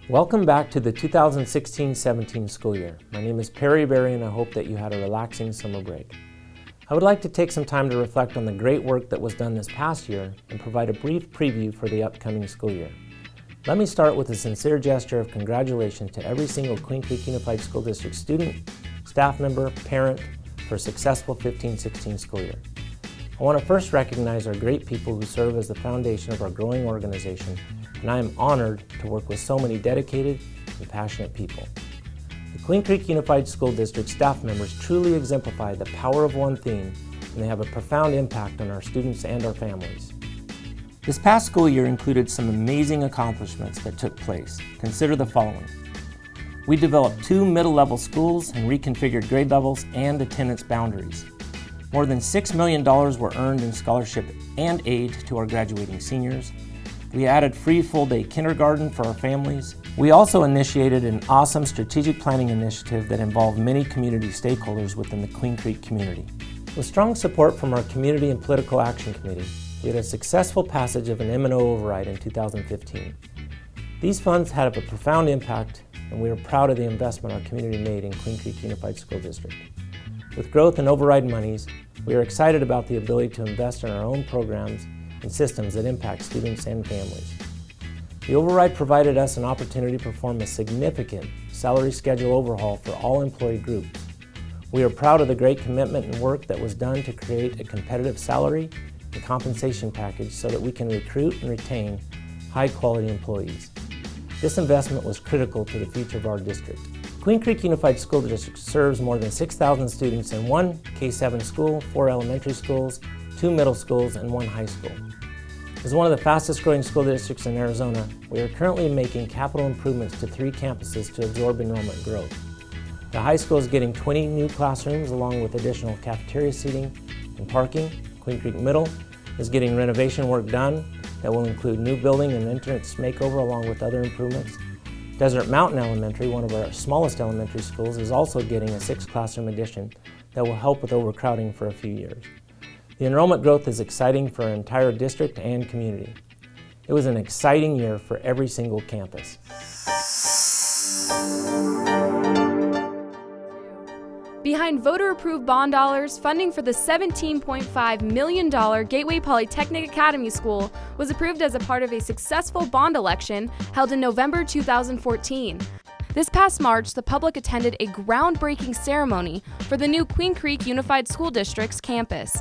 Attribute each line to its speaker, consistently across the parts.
Speaker 1: Welcome back to the 2016-17 school year. My name is Perry Berry and I hope that you had a relaxing summer break. I would like to take some time to reflect on the great work that was done this past year and provide a brief preview for the upcoming school year. Let me start with a sincere gesture of congratulations to every single Queen Creek Unified School District student, staff member, parent for a successful 15-16 school year. I want to first recognize our great people who serve as the foundation of our growing organization, and I am honored to work with so many dedicated and passionate people. The Queen Creek Unified School District staff members truly exemplify the power of one theme, and they have a profound impact on our students and our families. This past school year included some amazing accomplishments that took place. Consider the following. We developed 2 middle-level schools and reconfigured grade levels and attendance boundaries. More than $6 million were earned in scholarship and aid to our graduating seniors. We added free full-day kindergarten for our families. We also initiated an awesome strategic planning initiative that involved many community stakeholders within the Queen Creek community. With strong support from our Community and Political Action Committee, we had a successful passage of an M&O override in 2015. These funds had a profound impact, and we are proud of the investment our community made in Queen Creek Unified School District. With growth and override monies, we are excited about the ability to invest in our own programs and systems that impact students and families. The override provided us an opportunity to perform a significant salary schedule overhaul for all employee groups. We are proud of the great commitment and work that was done to create a competitive salary and compensation package so that we can recruit and retain high-quality employees. This investment was critical to the future of our district. Queen Creek Unified School District serves more than 6,000 students in 1 K-7 school, 4 elementary schools, 2 middle schools, and 1 high school. As one of the fastest growing school districts in Arizona, we are currently making capital improvements to 3 campuses to absorb enrollment growth. The high school is getting 20 new classrooms along with additional cafeteria seating and parking. Queen Creek Middle is getting renovation work done that will include new building and entrance makeover along with other improvements. Desert Mountain Elementary, one of our smallest elementary schools, is also getting a 6 classroom addition that will help with overcrowding for a few years. The enrollment growth is exciting for our entire district and community. It was an exciting year for every single campus.
Speaker 2: Behind voter-approved bond dollars, funding for the $17.5 million Gateway Polytechnic Academy School was approved as a part of a successful bond election held in November 2014. This past March, the public attended a groundbreaking ceremony for the new Queen Creek Unified School District's campus.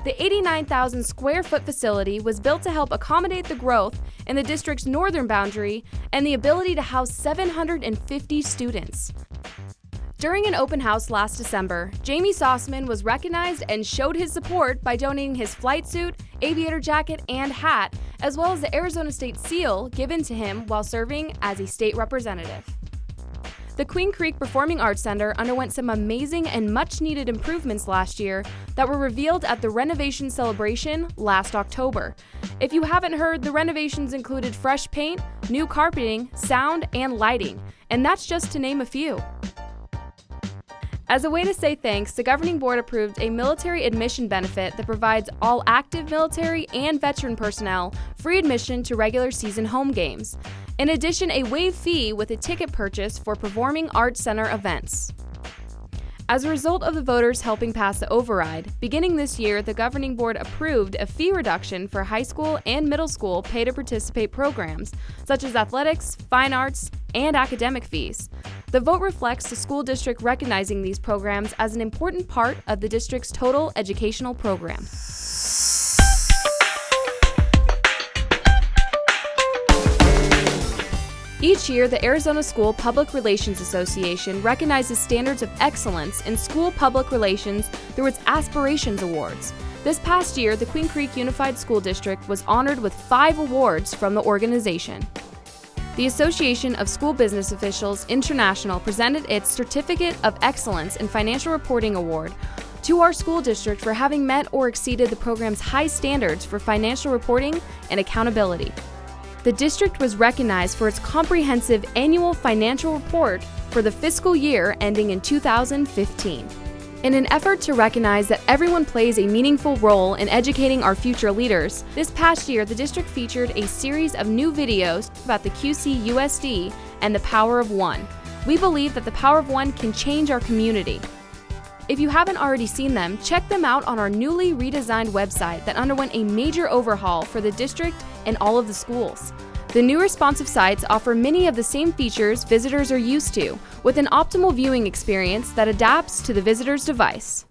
Speaker 2: The 89,000 square foot facility was built to help accommodate the growth in the district's northern boundary and the ability to house 750 students. During an open house last December, Jamie Sossman was recognized and showed his support by donating his flight suit, aviator jacket, and hat, as well as the Arizona State Seal given to him while serving as a state representative. The Queen Creek Performing Arts Center underwent some amazing and much-needed improvements last year that were revealed at the renovation celebration last October. If you haven't heard, the renovations included fresh paint, new carpeting, sound, and lighting, and that's just to name a few. As a way to say thanks, the governing board approved a military admission benefit that provides all active military and veteran personnel free admission to regular season home games. In addition, a waived fee with a ticket purchase for Performing Arts Center events. As a result of the voters helping pass the override, beginning this year, the governing board approved a fee reduction for high school and middle school pay-to-participate programs, such as athletics, fine arts, and academic fees. The vote reflects the school district recognizing these programs as an important part of the district's total educational program. Each year, the Arizona School Public Relations Association recognizes standards of excellence in school public relations through its Aspirations Awards. This past year, the Queen Creek Unified School District was honored with 5 awards from the organization. The Association of School Business Officials International presented its Certificate of Excellence in Financial Reporting Award to our school district for having met or exceeded the program's high standards for financial reporting and accountability. The district was recognized for its comprehensive annual financial report for the fiscal year ending in 2015. In an effort to recognize that everyone plays a meaningful role in educating our future leaders, this past year the district featured a series of new videos about the QCUSD and the power of one. We believe that the power of one can change our community. If you haven't already seen them, check them out on our newly redesigned website that underwent a major overhaul for the district and all of the schools. The new responsive sites offer many of the same features visitors are used to, with an optimal viewing experience that adapts to the visitor's device.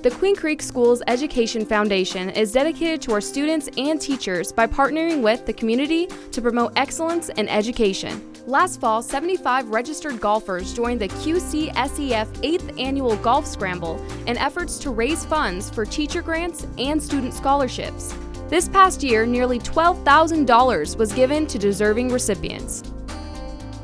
Speaker 2: The Queen Creek Schools Education Foundation is dedicated to our students and teachers by partnering with the community to promote excellence in education. Last fall, 75 registered golfers joined the QCSEF 8th Annual Golf Scramble in efforts to raise funds for teacher grants and student scholarships. This past year, nearly $12,000 was given to deserving recipients.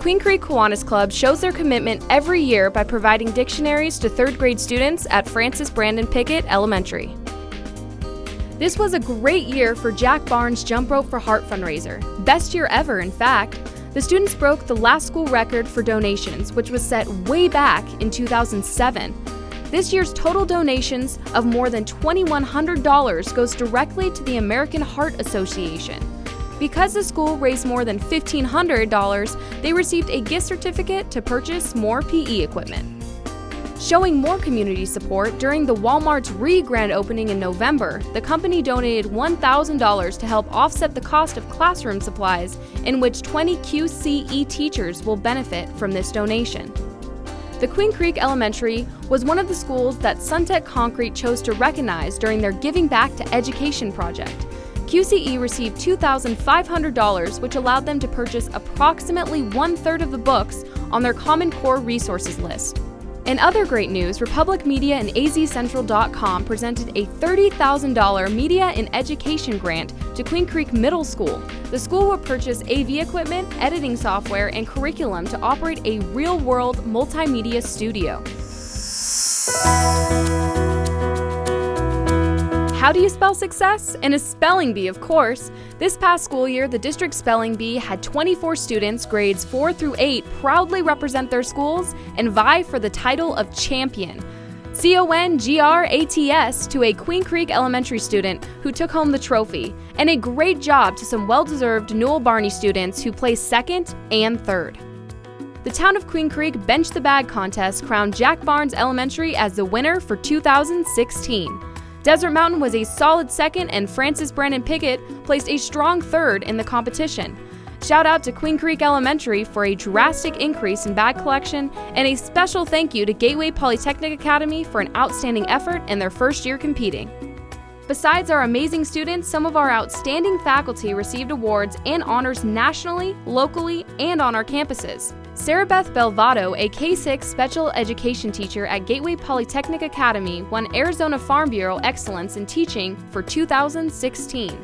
Speaker 2: Queen Creek Kiwanis Club shows their commitment every year by providing dictionaries to 3rd grade students at Francis Brandon Pickett Elementary. This was a great year for Jack Barnes' Jump Rope for Heart fundraiser. Best year ever, in fact. The students broke the last school record for donations, which was set way back in 2007. This year's total donations of more than $2,100 goes directly to the American Heart Association. Because the school raised more than $1,500, they received a gift certificate to purchase more PE equipment. Showing more community support, during the Walmart's re-grand opening in November, the company donated $1,000 to help offset the cost of classroom supplies, in which 20 QCE teachers will benefit from this donation. The Queen Creek Elementary was one of the schools that Suntech Concrete chose to recognize during their Giving Back to Education project. QCE received $2,500, which allowed them to purchase approximately 1/3 of the books on their Common Core resources list. In other great news, Republic Media and azcentral.com presented a $30,000 Media in Education grant to Queen Creek Middle School. The school will purchase AV equipment, editing software, and curriculum to operate a real-world multimedia studio. How do you spell success? In a spelling bee, of course. This past school year, the district spelling bee had 24 students, grades 4 through 8, proudly represent their schools and vie for the title of champion. CONGRATS to a Queen Creek Elementary student who took home the trophy, and a great job to some well-deserved Newell Barney students who placed 2nd and 3rd. The Town of Queen Creek Bench the Bag contest crowned Jack Barnes Elementary as the winner for 2016. Desert Mountain was a solid 2nd, and Francis Brandon Pickett placed a strong 3rd in the competition. Shout out to Queen Creek Elementary for a drastic increase in bag collection, and a special thank you to Gateway Polytechnic Academy for an outstanding effort in their first year competing. Besides our amazing students, some of our outstanding faculty received awards and honors nationally, locally, and on our campuses. Sarah Beth Belvado, a K-6 special education teacher at Gateway Polytechnic Academy, won Arizona Farm Bureau Excellence in Teaching for 2016.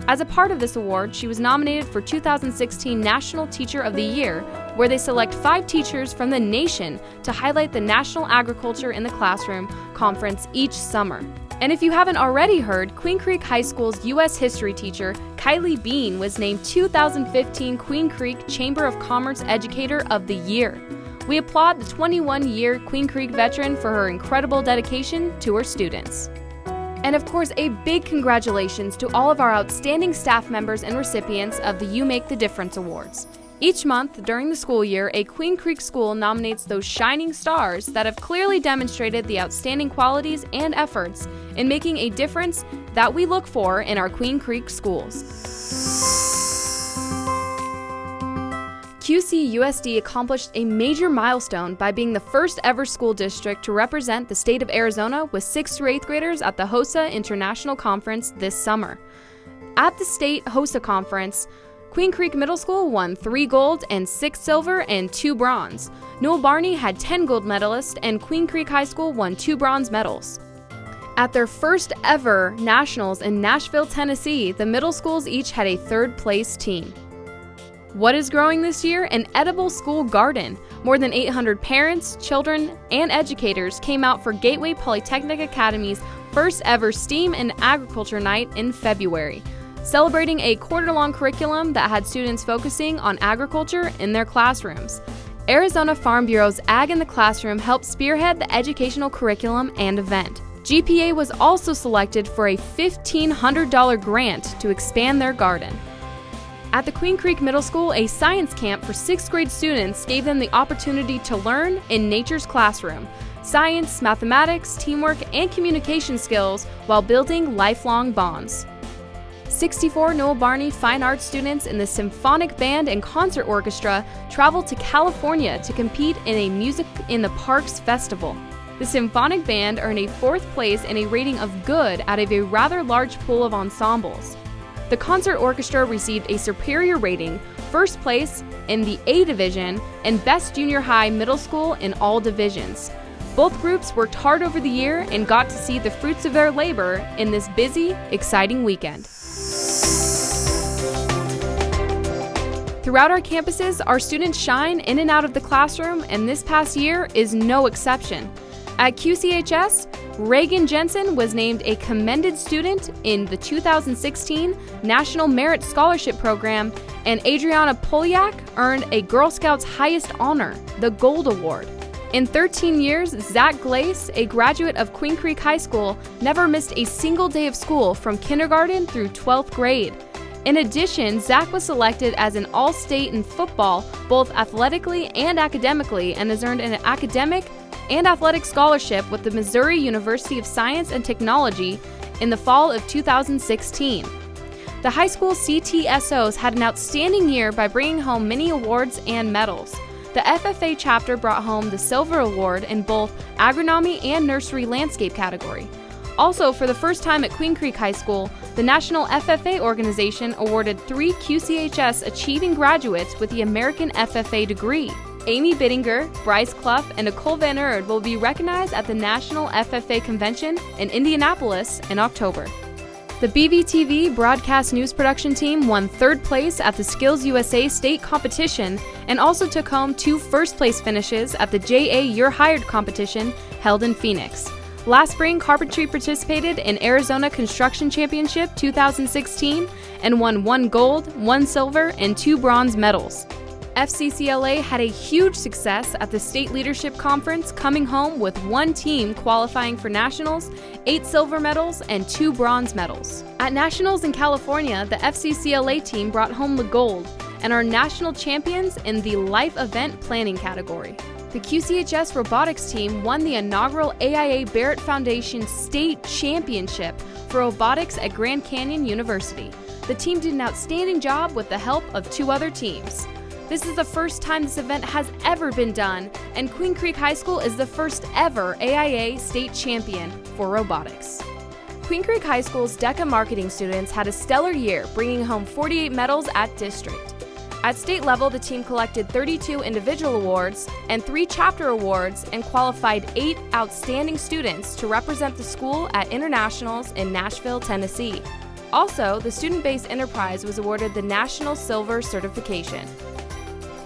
Speaker 2: As a part of this award, she was nominated for 2016 National Teacher of the Year, where they select 5 teachers from the nation to highlight the National Agriculture in the Classroom conference each summer. And if you haven't already heard, Queen Creek High School's U.S. history teacher, Kylie Bean, was named 2015 Queen Creek Chamber of Commerce Educator of the Year. We applaud the 21-year Queen Creek veteran for her incredible dedication to her students. And of course, a big congratulations to all of our outstanding staff members and recipients of the You Make the Difference Awards. Each month during the school year, a Queen Creek school nominates those shining stars that have clearly demonstrated the outstanding qualities and efforts in making a difference that we look for in our Queen Creek schools. QCUSD accomplished a major milestone by being the first ever school district to represent the state of Arizona with 6th through 8th graders at the HOSA International Conference this summer. At the state HOSA conference, Queen Creek Middle School won 3 gold and 6 silver and 2 bronze. Newell Barney had 10 gold medalists, and Queen Creek High School won 2 bronze medals. At their first ever nationals in Nashville, Tennessee, the middle schools each had a 3rd place team. What is growing this year? An edible school garden. More than 800 parents, children, and educators came out for Gateway Polytechnic Academy's first ever STEAM and Agriculture Night in February. celebrating a quarter-long curriculum that had students focusing on agriculture in their classrooms. Arizona Farm Bureau's Ag in the Classroom helped spearhead the educational curriculum and event. GPA was also selected for a $1,500 grant to expand their garden. At the Queen Creek Middle School, a science camp for 6th grade students gave them the opportunity to learn in nature's classroom, science, mathematics, teamwork, and communication skills while building lifelong bonds. 64 Noel Barney Fine Arts students in the Symphonic Band and Concert Orchestra traveled to California to compete in a Music in the Parks festival. The Symphonic Band earned a 4th place and a rating of good out of a rather large pool of ensembles. The Concert Orchestra received a superior rating, 1st place in the A Division, and Best Junior High Middle School in all divisions. Both groups worked hard over the year and got to see the fruits of their labor in this busy, exciting weekend. Throughout our campuses, our students shine in and out of the classroom, and this past year is no exception. At QCHS, Reagan Jensen was named a commended student in the 2016 National Merit Scholarship Program, and Adriana Polyak earned a Girl Scouts' highest honor, the Gold Award. In 13 years, Zach Glace, a graduate of Queen Creek High School, never missed a single day of school from kindergarten through 12th grade. In addition, Zach was selected as an All-State in football, both athletically and academically, and has earned an academic and athletic scholarship with the Missouri University of Science and Technology in the fall of 2016. The high school CTSOs had an outstanding year by bringing home many awards and medals. The FFA chapter brought home the Silver Award in both agronomy and nursery landscape category. Also, for the first time at Queen Creek High School, the National FFA organization awarded 3 QCHS achieving graduates with the American FFA degree. Amy Bittinger, Bryce Clough, and Nicole Van Erd will be recognized at the National FFA Convention in Indianapolis in October. The BVTV broadcast news production team won 3rd place at the Skills USA state competition and also took home 2 first-place finishes at the JA You're Hired competition held in Phoenix. Last spring, carpentry participated in Arizona Construction Championship 2016 and won 1 gold, 1 silver, and 2 bronze medals. FCCLA had a huge success at the State Leadership Conference, coming home with 1 team qualifying for nationals, 8 silver medals, and 2 bronze medals. At nationals in California, the FCCLA team brought home the gold and are national champions in the Life Event Planning category. The QCHS robotics team won the inaugural AIA Barrett Foundation State Championship for robotics at Grand Canyon University. The team did an outstanding job with the help of 2 other teams. This is the first time this event has ever been done, and Queen Creek High School is the first ever AIA state champion for robotics. Queen Creek High School's DECA marketing students had a stellar year, bringing home 48 medals at district. At state level, the team collected 32 individual awards and 3 chapter awards and qualified 8 outstanding students to represent the school at internationals in Nashville, Tennessee. Also, the student-based enterprise was awarded the National Silver Certification.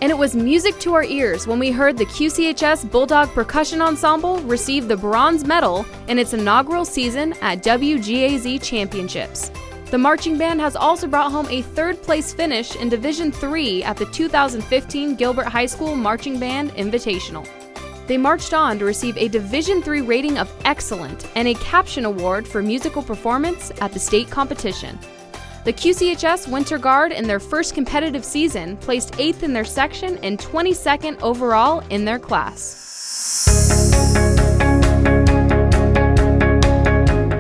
Speaker 2: And it was music to our ears when we heard the QCHS Bulldog Percussion Ensemble receive the bronze medal in its inaugural season at WGAZ Championships. The marching band has also brought home a 3rd place finish in Division III at the 2015 Gilbert High School Marching Band Invitational. They marched on to receive a Division III rating of Excellent and a Caption Award for musical performance at the state competition. The QCHS Winter Guard in their first competitive season placed 8th in their section and 22nd overall in their class.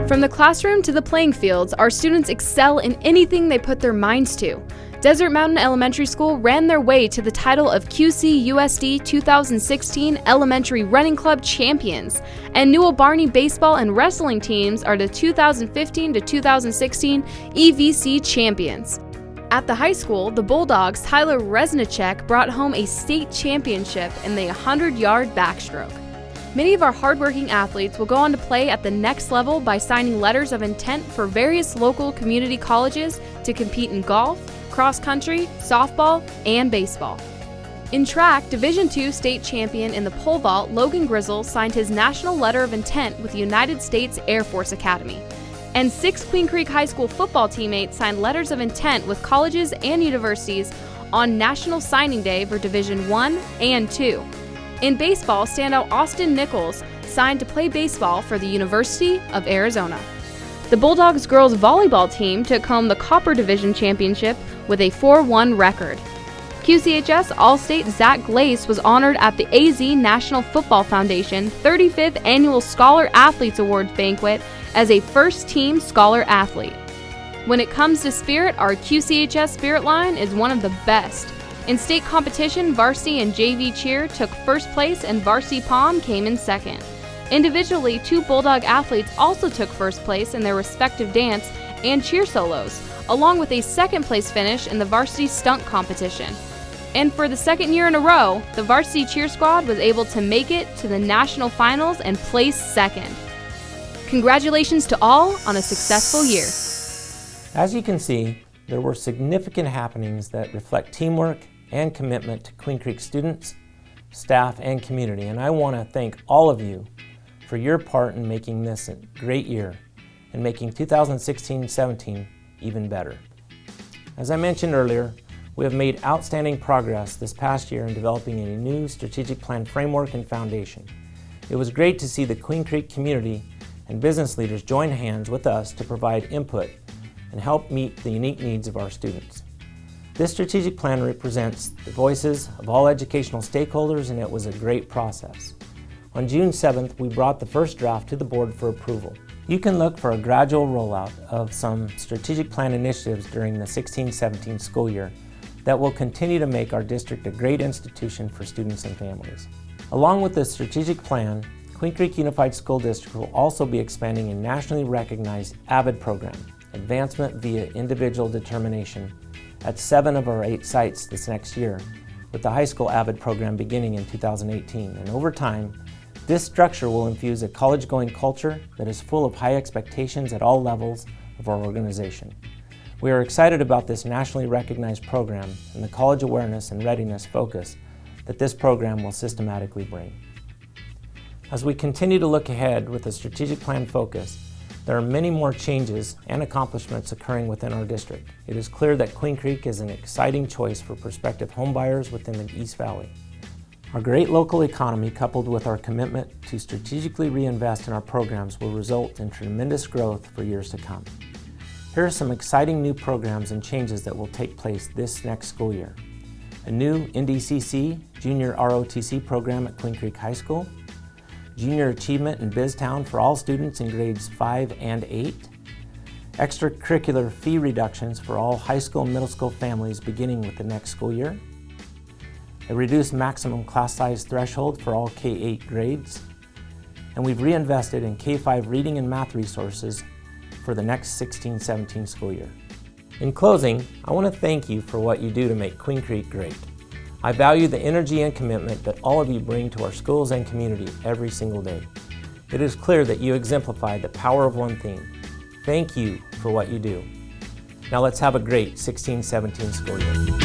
Speaker 2: From the classroom to the playing fields, our students excel in anything they put their minds to. Desert Mountain Elementary School ran their way to the title of QCUSD 2016 Elementary Running Club Champions, and Newell Barney baseball and wrestling teams are the 2015 to 2016 EVC champions. At the high school, the Bulldogs' Tyler Resnicek brought home a state championship in the 100-yard backstroke. Many of our hardworking athletes will go on to play at the next level by signing letters of intent for various local community colleges to compete in golf, cross country, softball, and baseball. In track, Division II state champion in the pole vault, Logan Grizzle signed his national letter of intent with the United States Air Force Academy. And 6 Queen Creek High School football teammates signed letters of intent with colleges and universities on National Signing Day for Division I and II. In baseball, standout Austin Nichols signed to play baseball for the University of Arizona. The Bulldogs girls volleyball team took home the Copper Division Championship with a 4-1 record. QCHS All-State Zach Glace was honored at the AZ National Football Foundation 35th Annual Scholar Athletes Awards banquet as a first-team scholar athlete. When it comes to spirit, our QCHS Spirit line is one of the best. In state competition, varsity and JV cheer took first place and varsity pom came in second. Individually, 2 Bulldog athletes also took first place in their respective dance and cheer solos, along with a second-place finish in the varsity stunt competition. And for the second year in a row, the varsity cheer squad was able to make it to the national finals and place second. Congratulations to all on a successful year.
Speaker 1: As you can see, there were significant happenings that reflect teamwork and commitment to Queen Creek students, staff, and community, and I want to thank all of you for your part in making this a great year and making 2016-17 even better. As I mentioned earlier, we have made outstanding progress this past year in developing a new strategic plan framework and foundation. It was great to see the Queen Creek community and business leaders join hands with us to provide input and help meet the unique needs of our students. This strategic plan represents the voices of all educational stakeholders, and it was a great process. On June 7th, we brought the first draft to the board for approval. You can look for a gradual rollout of some strategic plan initiatives during the 16-17 school year that will continue to make our district a great institution for students and families. Along with the strategic plan, Queen Creek Unified School District will also be expanding a nationally recognized AVID program, Advancement via Individual Determination, at 7 of our 8 sites this next year, with the high school AVID program beginning in 2018. And over time, this structure will infuse a college-going culture that is full of high expectations at all levels of our organization. We are excited about this nationally recognized program and the college awareness and readiness focus that this program will systematically bring. As we continue to look ahead with a strategic plan focus, there are many more changes and accomplishments occurring within our district. It is clear that Queen Creek is an exciting choice for prospective homebuyers within the East Valley. Our great local economy, coupled with our commitment to strategically reinvest in our programs, will result in tremendous growth for years to come. Here are some exciting new programs and changes that will take place this next school year. A new NDCC Junior ROTC program at Queen Creek High School, Junior Achievement in BizTown for all students in grades 5 and 8, extracurricular fee reductions for all high school and middle school families beginning with the next school year, a reduced maximum class size threshold for all K-8 grades, and we've reinvested in K-5 reading and math resources for the next 16-17 school year. In closing, I want to thank you for what you do to make Queen Creek great. I value the energy and commitment that all of you bring to our schools and community every single day. It is clear that you exemplify the power of one thing. Thank you for what you do. Now let's have a great 16-17 school year.